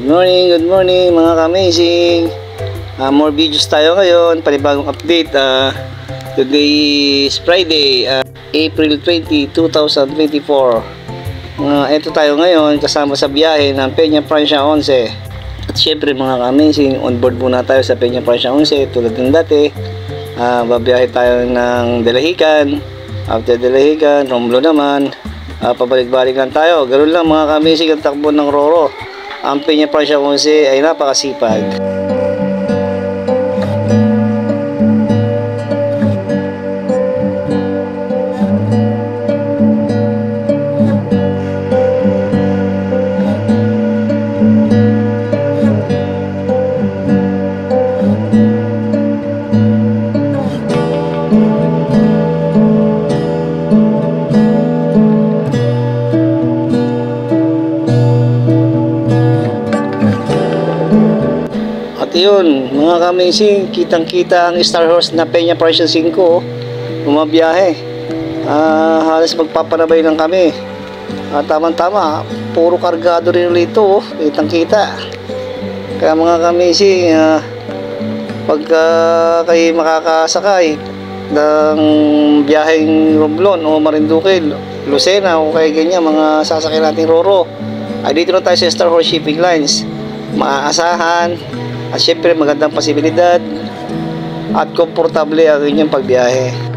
Good morning mga ka-amazing. More videos tayo ngayon, panibagong update. Today is Friday, April 20, 2024. Ito tayo ngayon kasama sa biyahe ng Peña Francia 11. At syempre mga ka-amazing, on board muna tayo sa Peña Francia 11 tulad ng dati. Babiyahe tayo ng Delahican. After Delahican, Romblon naman. Pabalik-balik lang tayo. Ganoon lang mga ka-amazing ang takbo ng Roro. Ang Peña Francia 11 ay napakasipag. Yun mga ka-amazing, kitang kita ang Star Horse na Peña Francia 5 bumabiyahe. Halos magpapanabay lang kami. Tama-tama, puro kargado rin rito, kitang kita. Kaya mga ka-amazing, pagka kayo makakasakay ng biyaheng Romblon o Marinduque, Lucena o kaya ganyan mga sasakyan natin Roro, ay dito na tayo sa Star Horse Shipping Lines. Maaasahan at syempre magandang posibilidad at komportable ang inyong pagbiyahe.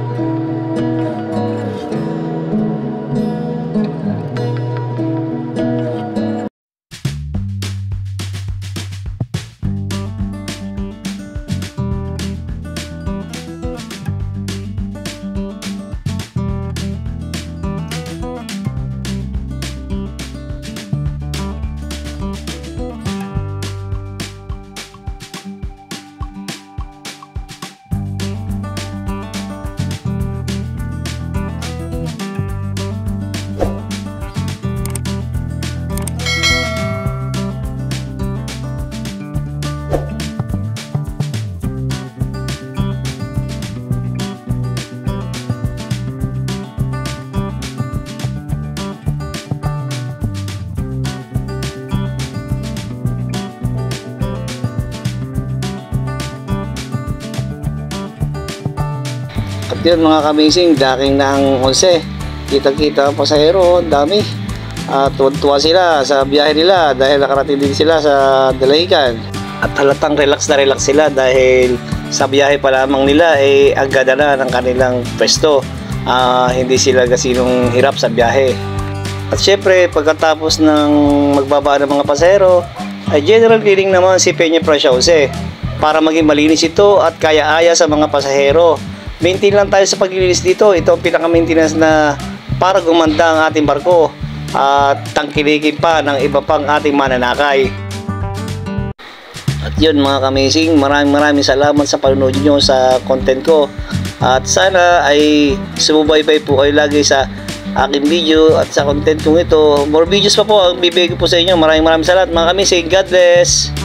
At yun mga ka-amazing, daking na ang 11. Kita-kita ang pasahero, dami. Tuwa sila sa biyahe nila dahil nakarating din sila sa Delahican. At halatang relax na relax sila dahil sa biyahe pa lamang nila ay agad na ng kanilang pwesto. Hindi sila gasinong hirap sa biyahe. At syempre pagkatapos ng magbaba ng mga pasahero ay general cleaning naman si Peña Francia 11 para maging malinis ito at kaya-aya sa mga pasahero. Maintain lang tayo sa paglilinis dito. Ito ang pinaka-maintenance na para gumanda ang ating barko at tangkilikin pa ng iba pang ating mananakay. At yun mga ka-amazing, maraming salamat sa panonood nyo sa content ko. At sana ay sumubaybay po kayo lagi sa aking video at sa content kong ito. More videos pa po ang bibigay ko po sa inyo. Maraming salamat mga ka-amazing. God bless!